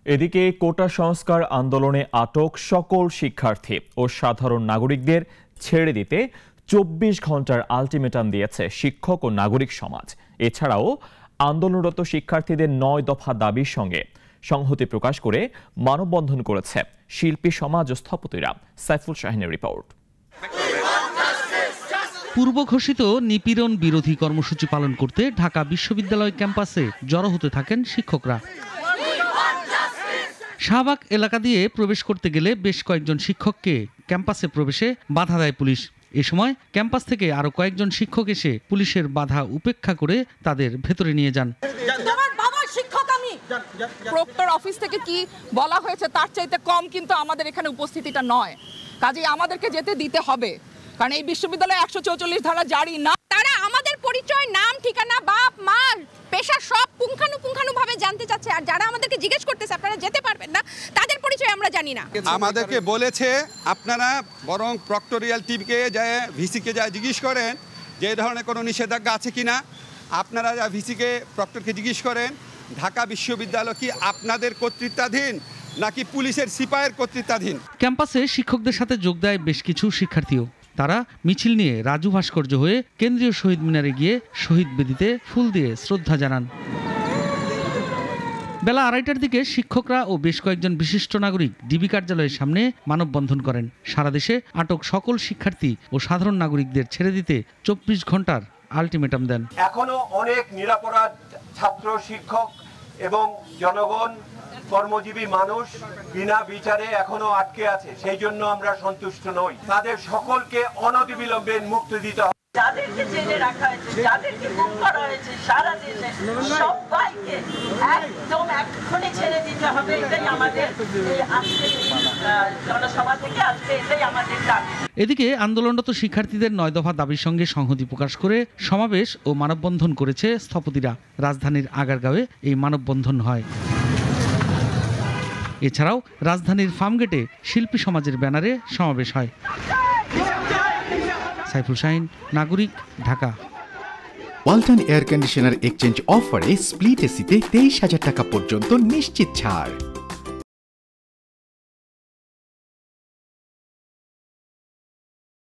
এদিকে কোটা সংস্কার আন্দোলনে আটক সকল শিক্ষার্থী ও সাধারণ নাগরিকদের ছেড়ে দিতে ২৪ ঘন্টার আলটিমেটাম দিয়েছে শিক্ষক ও নাগরিক সমাজ। এছাড়াও আন্দোলনরত শিক্ষার্থীদের ৯ দফা দাবির সঙ্গে সংহতি প্রকাশ করে মানববন্ধন করেছে শিল্পী সমাজ ও স্থপতিরা। সাইফুল শাহিনের রিপোর্ট। পূর্ব ঘোষিত নিপীড়ন বিরোধী কর্মসূচি পালন করতে ঢাকা বিশ্ববিদ্যালয় ক্যাম্পাসে জড়ো হতে থাকেন শিক্ষকরা। শাহবাগ এলাকা দিয়ে প্রবেশ করতে গেলে বেশ কয়েকজন শিক্ষককে ক্যাম্পাসে প্রবেশে বাধা দেয় পুলিশ। এ সময় ক্যাম্পাস থেকে আরো কয়েকজন শিক্ষক এসে পুলিশের বাধা উপেক্ষা করে তাদের ভেতরে নিয়ে যান। প্রক্টর অফিস থেকে কি বলা হয়েছে তার চাইতে কম কিন্তু আমাদের এখানে উপস্থিতিটা নয়, কাজেই আমাদেরকে যেতে দিতে হবে, কারণ এই বিশ্ববিদ্যালয়ে ১৪৪ ধারা জারি না। তারা আমাদের পরিচয়, নাম, ঠিকানা, বাপ মা, পেশা সব পুঙ্খানুপুঙ্খানুভাবে জানতে চাচ্ছে। আর যারা আমাদেরকে জিজ্ঞেস করতেছে আপনারা যেতে পারবেন না, তাদের পরিচয় আমরা জানি না। আমাদেরকে বলেছে আপনারা বরং প্রক্টোরিয়াল টিমকে যায়, ভিসিকে যায় জিজ্ঞেস করেন যে এই ধরনের কোনো নিষেধাজ্ঞা আছে কিনা। আপনারা যা ভিসিকে প্রক্টরকে জিজ্ঞেস করেন ঢাকা বিশ্ববিদ্যালয় কি আপনাদের কর্তৃত্বাধীন নাকি পুলিশের সিপাহের কর্তৃত্বাধীন। ক্যাম্পাসে শিক্ষকদের সাথে যোগ দেয় বেশ কিছু শিক্ষার্থীও। তারা মিছিল নিয়ে রাজু ভাস্কর্য হয়ে কেন্দ্রীয় শহীদ মিনারে গিয়ে শহীদ বেদিতে ফুল দিয়ে শ্রদ্ধা জানান। বেলা ২:৩০টার দিকে শিক্ষকরা ও বেশ কয়েকজন বিশিষ্ট নাগরিক ডিবি কার্যালয়ের সামনে মানববন্ধন করেন। সারা দেশে আটক সকল শিক্ষার্থী ও সাধারণ নাগরিকদের ছেড়ে দিতে ২৪ ঘন্টার আলটিমেটাম দেন। এখনো অনেক নিরপরাধ ছাত্র, শিক্ষক এবং জনগণ, কর্মজীবী মানুষ বিনা বিচারে এখনো আটকে আছে। সেই জন্য আমরা সন্তুষ্ট নই। তাদের সকলকে অনতিবিলম্বে মুক্তি দিতে হবে। যাদেরকে জেলে রাখা হয়েছে, যাদেরকে গুম করা হয়েছে, সারা দেশে সবাইকে একদম এক্ষুনি ছেড়ে দিতে হবে। এটাই আমাদের আজকের জনসভা থেকে আজকে এটাই আমাদের দাবি। এদিকে আন্দোলনরত শিক্ষার্থীদের ৯ দফা দাবির সঙ্গে সংহতি প্রকাশ করে সমাবেশ ও মানববন্ধন করেছে স্থপতিরা। রাজধানীর আগারগাঁওয়ে এই মানববন্ধন হয়। এছাড়াও রাজধানীর ফার্মগেটে শিল্পী সমাজের ব্যানারে সমাবেশ হয়। সাইফুল শাহিন, নাগরিক, Dhaka. Walton air conditioner exchange অফারে স্প্লিট এসিতে ২৩,০০০ টাকা পর্যন্ত নিশ্চিত ছাড়।